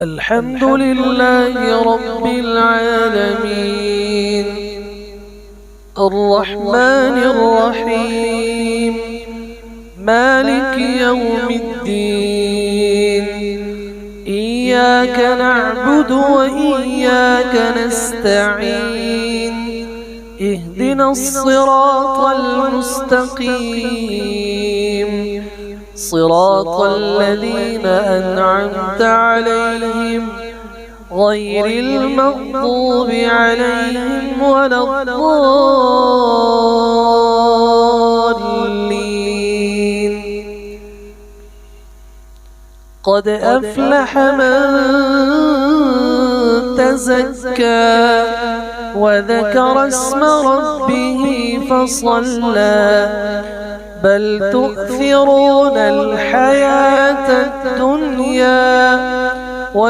الحمد لله رب العالمين الرحمن الرحيم مالك يوم الدين إياك نعبد وإياك نستعين اهدنا الصراط المستقيم صراط الذين أنعمت عليهم غير المغضوب عليهم ولا الضالين. قد أفلح من تزكى وذكر اسم ربه فصلى بل تؤثرون الحياة الدنيا